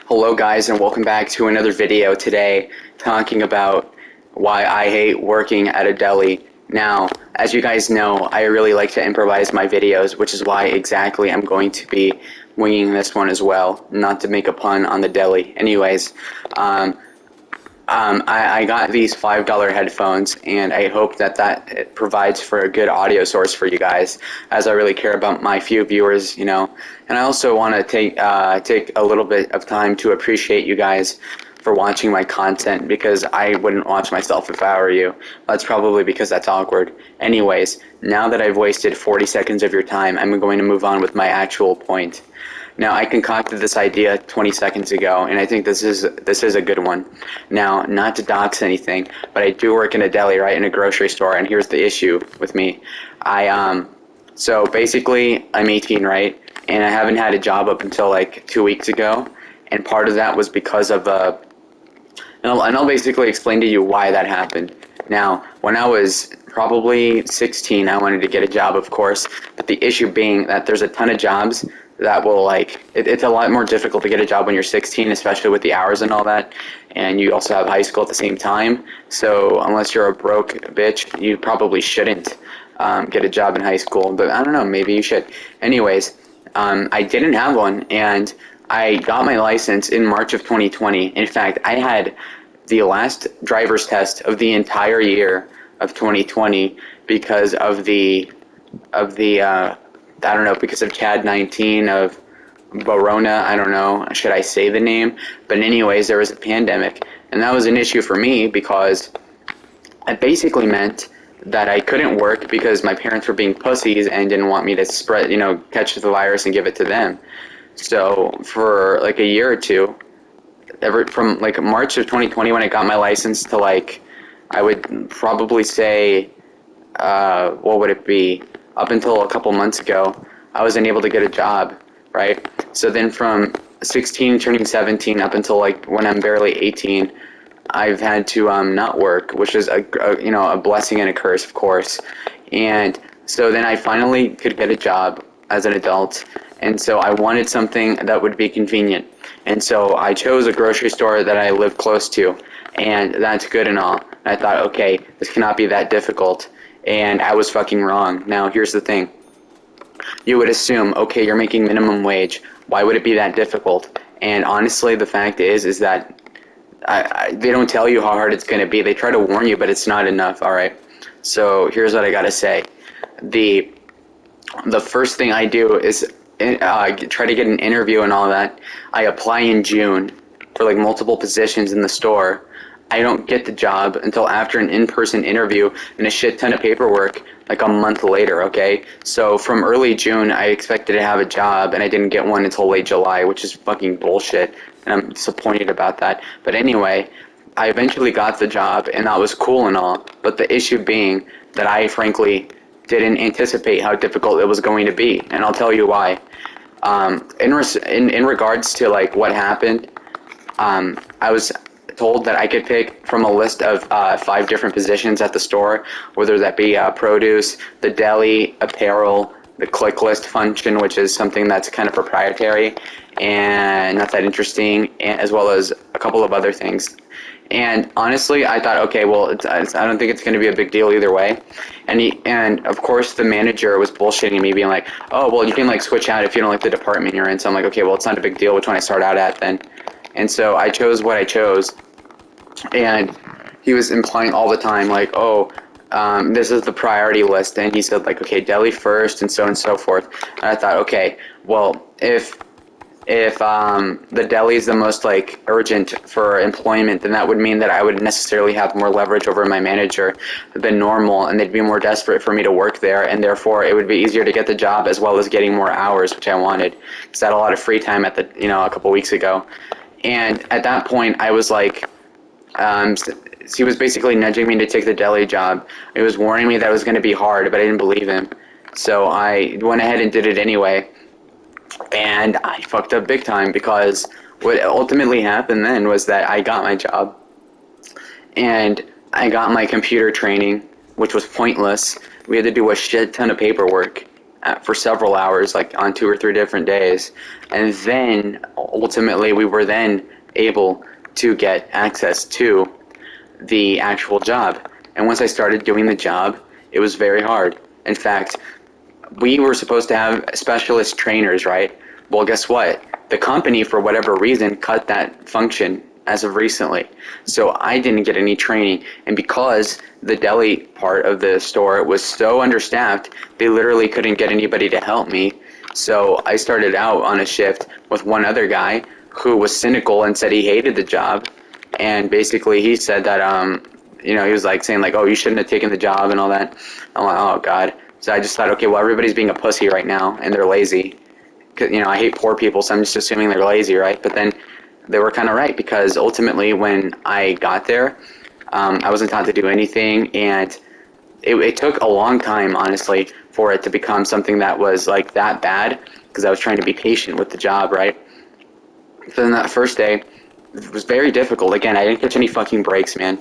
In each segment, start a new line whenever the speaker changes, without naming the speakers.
Hello guys, and welcome back to another video today talking about why I hate working at a deli. Now, as you guys know, I really like to improvise my videos, which is why exactly I'm going to be winging this one as well, not to make a pun on the deli. Anyways, I got these $5 headphones, and I hope that it provides for a good audio source for you guys, as I really care about my few viewers, and I also want to take a little bit of time to appreciate you guys for watching my content, because I wouldn't watch myself if I were you. That's probably because that's awkward. Anyways, now that I've wasted 40 seconds of your time, I'm going to move on with my actual point. Now, I concocted this idea 20 seconds ago, and I think this is a good one. Now, not to dox anything, but I do work in a deli, right, in a grocery store, and here's the issue with me. So basically, I'm 18, right, and I haven't had a job up until like 2 weeks ago, and part of that was because of and I'll basically explain to you why that happened. Now, when I was probably 16, I wanted to get a job, of course, but the issue being that there's a ton of jobs that will, it's a lot more difficult to get a job when you're 16, especially with the hours and all that, and you also have high school at the same time. So unless you're a broke bitch, you probably shouldn't get a job in high school, but I don't know, maybe you should. Anyways, I didn't have one, and I got my license in March of 2020. In fact, I had the last driver's test of the entire year of 2020 because of I don't know, because of CAD-19, of Borona, I don't know, should I say the name? But anyways, there was a pandemic, and that was an issue for me because it basically meant that I couldn't work because my parents were being pussies and didn't want me to spread, catch the virus and give it to them. So for like a year or two, from like March of 2020 when I got my license to I would probably say, what would it be? Up until a couple months ago, I wasn't able to get a job, right? So then from 16 turning 17 up until when I'm barely 18, I've had to not work, which is a blessing and a curse, of course. And so then I finally could get a job as an adult, and so I wanted something that would be convenient. And so I chose a grocery store that I live close to, and that's good and all. And I thought, okay, this cannot be that difficult. And I was fucking wrong. Now, here's the thing. You would assume, okay, you're making minimum wage. Why would it be that difficult? And honestly, the fact is that they don't tell you how hard it's going to be. They try to warn you, but it's not enough, all right? So here's what I got to say. The first thing I do is try to get an interview and all that. I apply in June for multiple positions in the store. I don't get the job until after an in-person interview and a shit ton of paperwork a month later, okay? So from early June, I expected to have a job, and I didn't get one until late July, which is fucking bullshit, and I'm disappointed about that. But anyway, I eventually got the job, and that was cool and all, but the issue being that I frankly didn't anticipate how difficult it was going to be, and I'll tell you why. In regards to what happened, I was told that I could pick from a list of 5 different positions at the store, whether that be produce, the deli, apparel, the click list function, which is something that's kind of proprietary and not that interesting, as well as a couple of other things. And honestly, I thought, okay, well, I don't think it's going to be a big deal either way. And of course, the manager was bullshitting me, being like, oh, well, you can switch out if you don't like the department you're in. So I'm like, okay, well, it's not a big deal which one I start out at then. And so I chose what I chose. And he was implying all the time, this is the priority list. And he said, okay, deli first and so forth. And I thought, okay, well, if the deli is the most urgent for employment, then that would mean that I would necessarily have more leverage over my manager than normal, and they'd be more desperate for me to work there, and therefore it would be easier to get the job as well as getting more hours, which I wanted, because I had a lot of free time at a couple weeks ago. And at that point, I was he was basically nudging me to take the deli job. He was warning me that it was going to be hard, but I didn't believe him. So I went ahead and did it anyway. And I fucked up big time, because what ultimately happened then was that I got my job. And I got my computer training, which was pointless. We had to do a shit ton of paperwork. for several hours, like on 2 or 3 different days. And then ultimately we were then able to get access to the actual job. And once I started doing the job, it was very hard. In fact, we were supposed to have specialist trainers, right? Well, guess what? The company, for whatever reason, cut that function as of recently. So I didn't get any training. And because the deli part of the store was so understaffed, they literally couldn't get anybody to help me. So I started out on a shift with one other guy who was cynical and said he hated the job. And basically he said that, he was like saying like, oh, you shouldn't have taken the job and all that. I'm like, oh, God. So I just thought, okay, well, everybody's being a pussy right now, and they're lazy. 'Cause, I hate poor people, so I'm just assuming they're lazy, right? But then they were kind of right, because ultimately when I got there, I wasn't taught to do anything, and it took a long time, honestly, for it to become something that was like that bad, because I was trying to be patient with the job, right? So then that first day, it was very difficult. Again, I didn't catch any fucking breaks, man.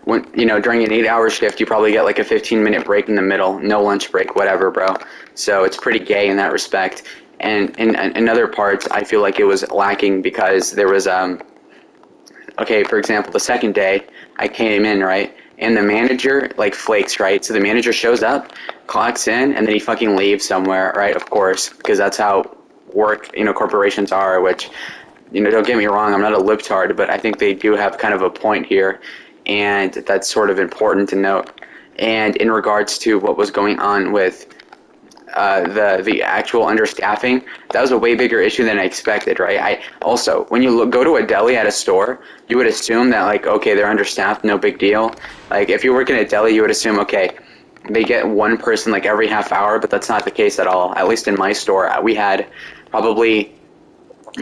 When during an 8-hour shift, you probably get like a 15-minute break in the middle, no lunch break, whatever, bro. So it's pretty gay in that respect. And in other parts, I feel like it was lacking, because there was okay, for example, the second day I came in, right, and the manager like flakes, right? So the manager shows up, clocks in, and then he fucking leaves somewhere, right? Of course, because that's how corporations are. Which, don't get me wrong, I'm not a libtard, but I think they do have kind of a point here, and that's sort of important to note. And in regards to what was going on with the actual understaffing, that was a way bigger issue than I expected, right? I also, when you go to a deli at a store, you would assume that, like, okay, they're understaffed, no big deal. Like, if you're working at a deli, you would assume, okay, they get one person like every half hour, but that's not the case at all. At least in my store, we had probably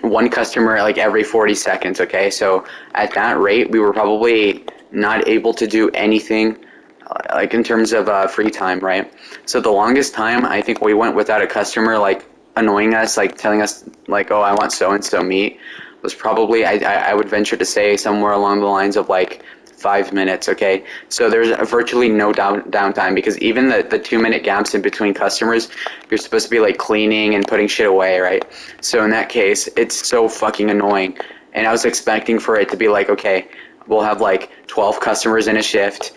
one customer like every 40 seconds, okay? So at that rate, we were probably not able to do anything like in terms of free time, right? So the longest time I think we went without a customer like annoying us, like telling us like, oh, I want so and so meat, was probably I would venture to say somewhere along the lines of like 5 minutes. Okay, so there's virtually no downtime, because even the 2-minute gaps in between customers, you're supposed to be like cleaning and putting shit away, right? So in that case, it's so fucking annoying. And I was expecting for it to be like, okay, we'll have like 12 customers in a shift,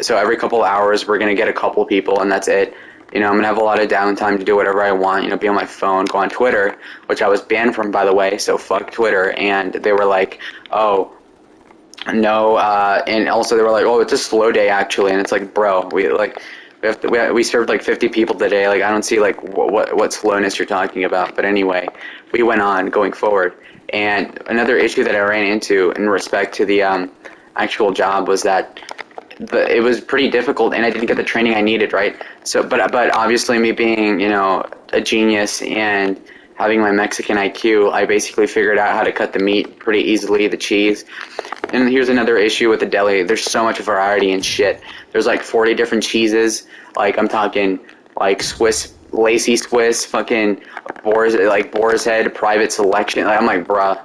so every couple hours we're going to get a couple people, and that's it. I'm going to have a lot of downtime to do whatever I want, be on my phone, go on Twitter, which I was banned from, by the way, so fuck Twitter. And they were like, oh, no, and also they were like, oh, it's a slow day, actually. And it's like, bro, we served like 50 people today. Like, I don't see like what slowness you're talking about. But anyway, we went on going forward. And another issue that I ran into in respect to the actual job was that it was pretty difficult, and I didn't get the training I needed, right? So, but obviously me being, a genius and having my Mexican IQ, I basically figured out how to cut the meat pretty easily, the cheese. And here's another issue with the deli. There's so much variety and shit. There's like 40 different cheeses. Like, I'm talking like Swiss, Lacy Swiss, fucking Boar's Head, private selection. Like, I'm like, bruh,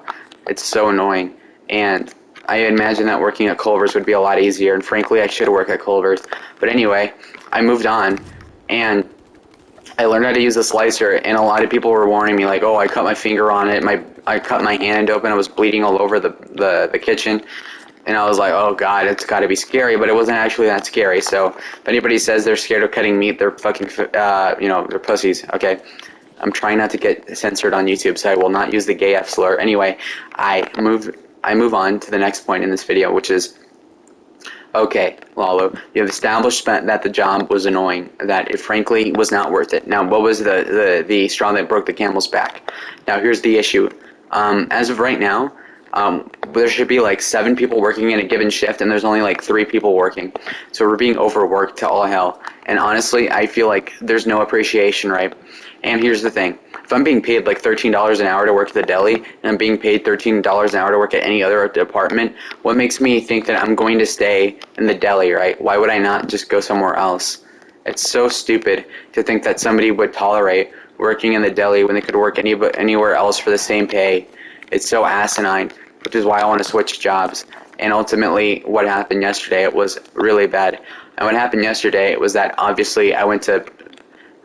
it's so annoying. And I imagine that working at Culver's would be a lot easier, and frankly, I should work at Culver's. But anyway, I moved on, and I learned how to use a slicer, and a lot of people were warning me, like, oh, I cut my finger on it, I cut my hand open, I was bleeding all over the kitchen, and I was like, oh, God, it's got to be scary, but it wasn't actually that scary. So if anybody says they're scared of cutting meat, they're fucking, they're pussies, okay? I'm trying not to get censored on YouTube, so I will not use the gay F slur. Anyway, I move on to the next point in this video, which is, okay, Lalo, you have established that the job was annoying, that it frankly was not worth it. Now, what was the straw that broke the camel's back? Now, here's the issue. As of right now, there should be like 7 people working in a given shift, and there's only like 3 people working. So we're being overworked to all hell. And honestly, I feel like there's no appreciation, right? And here's the thing. If I'm being paid like $13 an hour to work at the deli, and I'm being paid $13 an hour to work at any other department, what makes me think that I'm going to stay in the deli, right? Why would I not just go somewhere else? It's so stupid to think that somebody would tolerate working in the deli when they could work anywhere else for the same pay. It's so asinine, which is why I want to switch jobs. And ultimately, what happened yesterday, it was really bad. And what happened yesterday was that obviously I went to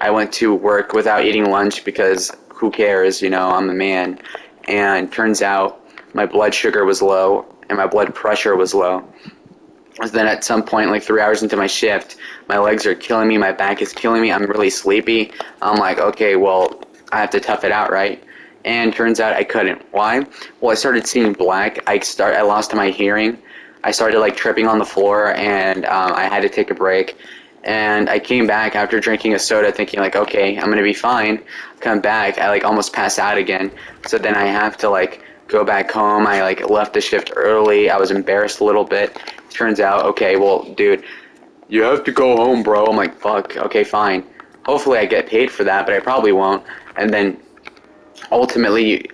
I went to work without eating lunch because who cares, you know, I'm a man. And turns out my blood sugar was low and my blood pressure was low. And then at some point, like 3 hours into my shift, my legs are killing me, my back is killing me, I'm really sleepy. I'm like, okay, well, I have to tough it out, right? And turns out I couldn't. Why? Well, I started seeing black. I lost my hearing. I started like tripping on the floor, and I had to take a break. And I came back after drinking a soda, thinking like, okay, I'm gonna be fine. Come back, I like almost pass out again. So then I have to like go back home. I like left the shift early. I was embarrassed a little bit. Turns out, okay, well, dude, you have to go home, bro. I'm like, fuck, okay, fine. Hopefully I get paid for that, but I probably won't. And then ultimately, you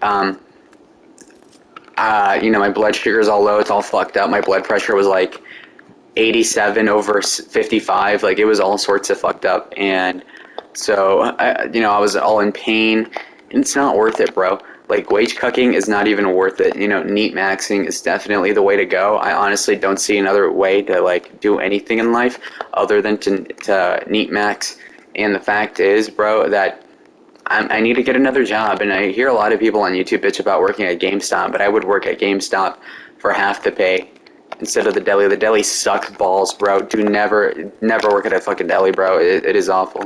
know, my blood sugar's all low. It's all fucked up. My blood pressure was like 87 over 55. Like, it was all sorts of fucked up. And so, you know, I was all in pain. And it's not worth it, bro. Like, wage cucking is not even worth it. You know, neat maxing is definitely the way to go. I honestly don't see another way to, like, do anything in life other than to neat max. And the fact is, bro, that I need to get another job, and I hear a lot of people on YouTube bitch about working at GameStop, but I would work at GameStop for half the pay instead of the deli. The deli sucks balls, bro. Never work at a fucking deli, bro. It is awful.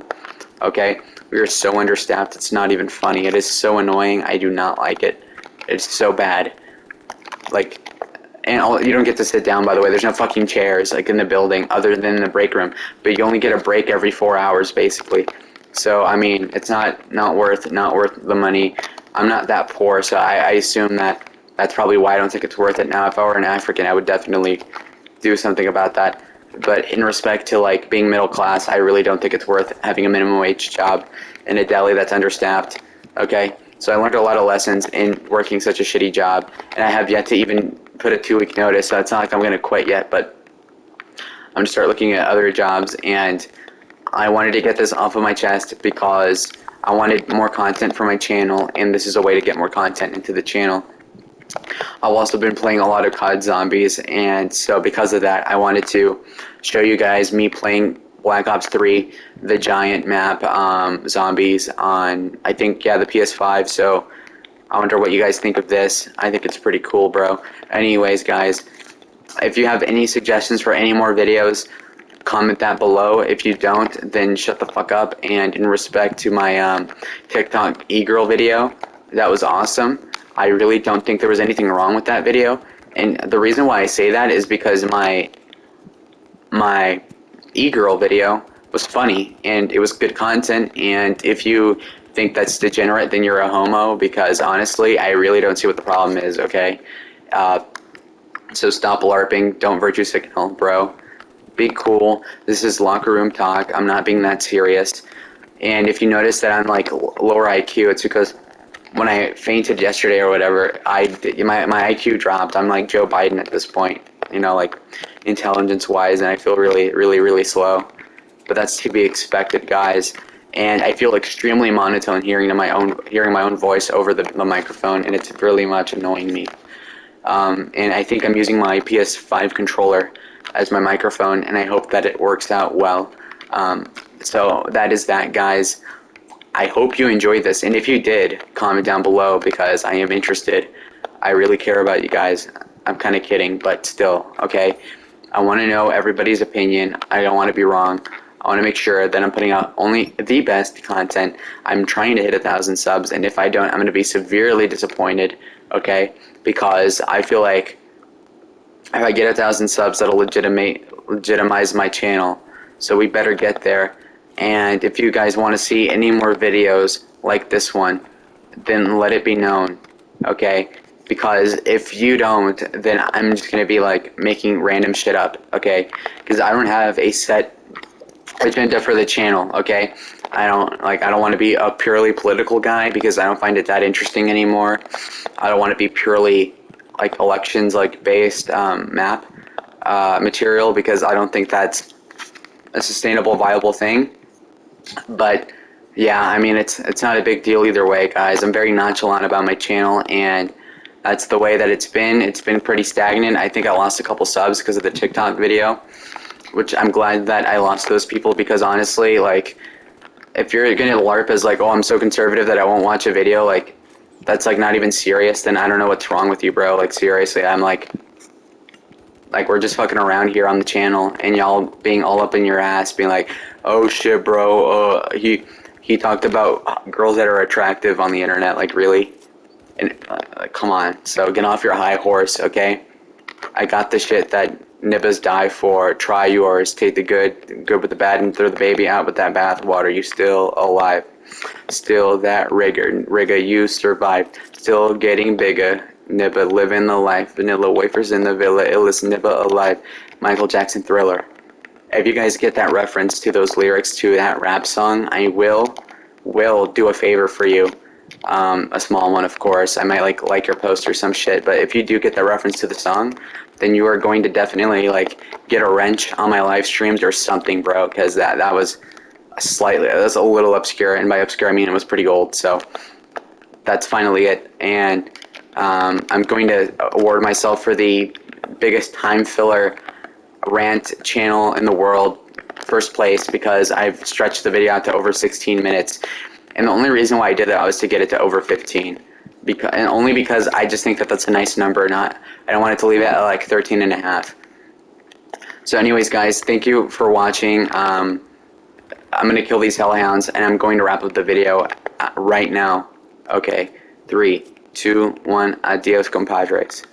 Okay? We are so understaffed, it's not even funny. It is so annoying. I do not like it. It's so bad. Like, you don't get to sit down, by the way. There's no fucking chairs, like, in the building other than in the break room. But you only get a break every 4 hours, basically. So, I mean, it's not worth the money. I'm not that poor, so I assume that's probably why I don't think it's worth it. Now, if I were an African, I would definitely do something about that. But in respect to, like, being middle class, I really don't think it's worth having a minimum wage job in a deli that's understaffed. Okay? So I learned a lot of lessons in working such a shitty job, and I have yet to even put a 2-week notice, so it's not like I'm going to quit yet, but I'm going to start looking at other jobs, and I wanted to get this off of my chest because I wanted more content for my channel, and this is a way to get more content into the channel. I've also been playing a lot of COD Zombies, and so because of that, I wanted to show you guys me playing Black Ops 3, the giant map, Zombies on, I think, yeah, the PS5, so I wonder what you guys think of this. I think it's pretty cool, bro. Anyways, guys, if you have any suggestions for any more videos, comment that below. If you don't, then shut the fuck up. And in respect to my TikTok e-girl video, that was awesome. I really don't think there was anything wrong with that video. And the reason why I say that is because my e-girl video was funny and it was good content. And if you think that's degenerate, then you're a homo, because honestly, I really don't see what the problem is, okay? So stop LARPing. Don't virtue signal, bro. Be cool. This is locker room talk. I'm not being that serious. And if you notice that I'm like lower IQ, it's because when I fainted yesterday or whatever, my IQ dropped. I'm like Joe Biden at this point, you know, like intelligence-wise, and I feel really slow. But that's to be expected, guys. And I feel extremely monotone hearing my own voice over the microphone, and it's really much annoying me. And I think I'm using my PS5 controller as my microphone, and I hope that it works out well. So that is that, guys. I hope you enjoyed this, and if you did, comment down below, because I am interested. I really care about you guys. I'm kind of kidding, but still, okay? I want to know everybody's opinion. I don't want to be wrong. I want to make sure that I'm putting out only the best content. I'm trying to hit 1,000 subs, and if I don't, I'm going to be severely disappointed, okay? Because I feel like if I get 1,000 subs, that'll legitimize my channel. So we better get there. And if you guys want to see any more videos like this one, then let it be known, okay? Because if you don't, then I'm just going to be like making random shit up, okay? Because I don't have a set agenda for the channel, okay? I don't want to be a purely political guy because I don't find it that interesting anymore. I don't want to be purely like elections like based map material, because I don't think that's a sustainable, viable thing. But yeah, I mean, it's not a big deal either way, guys. I'm very nonchalant about my channel, and that's the way that it's been. It's been pretty stagnant. I think I lost a couple subs because of the TikTok video, which I'm glad that I lost those people, because honestly, like, if you're gonna LARP as like, oh, I'm so conservative that I won't watch a video, like, that's like not even serious, then I don't know what's wrong with you, bro. Like, seriously, I'm like we're just fucking around here on the channel, and y'all being all up in your ass, being like, oh shit, bro, he talked about girls that are attractive on the internet, like, really? And come on, so get off your high horse, okay? I got the shit that nibas die for. Try yours. Take the good with the bad, and throw the baby out with that bathwater. You still alive. Still that rigger, you survived. Still getting bigger. Nibba living the life. Vanilla wafers in the villa. Illest nibba alive. Michael Jackson Thriller. If you guys get that reference to those lyrics to that rap song, I will do a favor for you. A small one, of course. I might like your post or some shit, but if you do get the reference to the song, then you are going to definitely like get a wrench on my live streams or something, bro, because that was a little obscure, and by obscure I mean it was pretty old. So that's finally it, and I'm going to award myself for the biggest time filler rant channel in the world, first place, because I've stretched the video out to over 16 minutes. And the only reason why I did that was to get it to over 15. And only because I just think that that's a nice number. I don't want it to leave it at like 13 and a half. So anyways, guys, thank you for watching. I'm going to kill these hellhounds, and I'm going to wrap up the video right now. Okay, 3, 2, 1, adios, compadres.